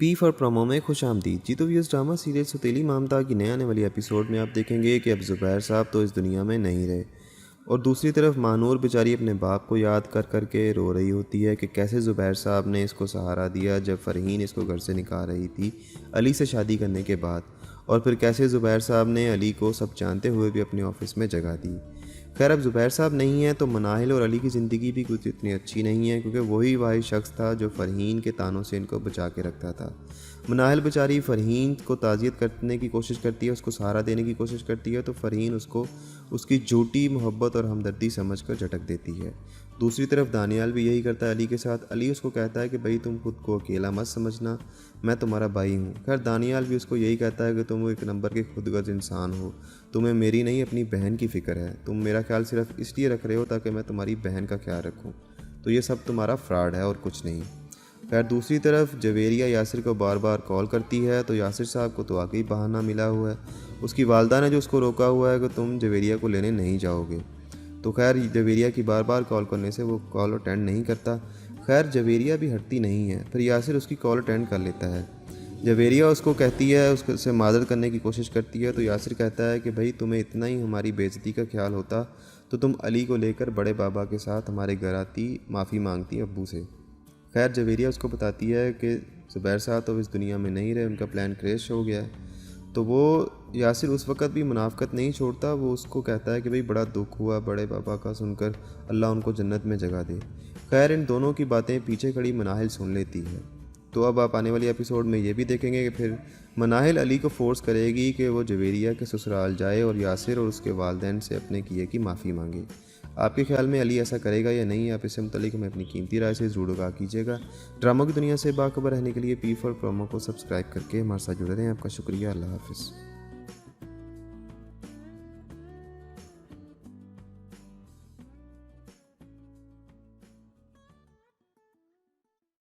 P for promo में खुश आमदीद। जी तो व्यूअर्स, ड्रामा सीरियल सौतेली ममता की नए आने वाली एपिसोड में आप देखेंगे कि अब ज़ुबैर साहब तो इस दुनिया में नहीं रहे और दूसरी तरफ मानूर बेचारी अपने बाप को याद कर कर के रो रही होती है कि कैसे ज़ुबैर साहब ने इसको सहारा दिया जब फ़रहीन इसको घर से निकाल रही थी अली से शादी करने के बाद, और फिर कैसे ज़ुबैर साहब ने अली को सब जानते हुए भी अपने ऑफिस में जगह दी। खैर, अब ज़ुबैर साहब नहीं है तो मनाहिल और अली की ज़िंदगी भी कुछ इतनी अच्छी नहीं है, क्योंकि वही वाहिद शख्स था जो फ़रहीन के तानों से इनको बचा के रखता था। मनाहिल बेचारी फ़रहीन को ताज़ियत करने की कोशिश करती है, उसको सहारा देने की कोशिश करती है, तो फ़रहीन उसको उसकी झूठी मोहब्बत और हमदर्दी समझकर झटक देती है। दूसरी तरफ दानियाल भी यही करता है अली के साथ। अली उसको कहता है कि भाई तुम खुद को अकेला मत समझना, मैं तुम्हारा भाई हूँ। खैर, दानियाल भी उसको यही कहता है कि तुम एक नंबर के खुदगर्ज इंसान हो, तुम्हें मेरी नहीं अपनी बहन की फ़िक्र है, तुम मेरा ख्याल सिर्फ इसलिए रख रहे हो ताकि मैं तुम्हारी बहन का ख्याल रखूँ, तो ये सब तुम्हारा फ्रॉड है और कुछ नहीं। खैर, दूसरी तरफ जवेरिया यासिर को बार बार कॉल करती है, तो यासिर साहब को तो वाकई बहाना मिला हुआ है। उसकी वालदा ने जो उसको रोका हुआ है कि तुम जवेरिया को लेने नहीं जाओगे। तो खैर, जवेरिया की बार बार कॉल करने से वो कॉल अटेंड नहीं करता। खैर, जवेरिया भी हटती नहीं है, फिर यासिर उसकी कॉल अटेंड कर लेता है। जवेरिया उसको कहती है, उससे मादद करने की कोशिश करती है, तो यासिर कहता है कि भाई तुम्हें इतना ही हमारी बेइज्जती का ख्याल होता तो तुम अली को लेकर बड़े बाबा के साथ हमारे घर आती, माफ़ी मांगती अब्बू से। खैर, जवेरिया उसको बताती है कि ज़ुबैर साहब तो इस दुनिया में नहीं रहे, उनका प्लान क्रैश हो गया है। तो वो यासिर उस वक़्त भी मुनाफ़क़त नहीं छोड़ता, वो उसको कहता है कि भाई बड़ा दुख हुआ बड़े पापा का सुनकर, अल्लाह उनको जन्नत में जगह दे। खैर, इन दोनों की बातें पीछे खड़ी मनाहिल सुन लेती है। तो अब आप आने वाली एपिसोड में ये भी देखेंगे कि फिर मनाहिल अली को फ़ोर्स करेगी कि वो जवेरिया के ससुराल जाए और यासिर और उसके वालिदैन से अपने किए की माफ़ी मांगे। आपके ख्याल में अली ऐसा करेगा या नहीं? आप इससे मुतालिक हमें अपनी कीमती राय से ज़रूर आगाह कीजिएगा। ड्रामा की दुनिया से बाखबर रहने के लिए पी फॉर प्रोमो को सब्सक्राइब करके हमारे साथ जुड़े रहें। आपका शुक्रिया। अल्लाह हाफ़िज़।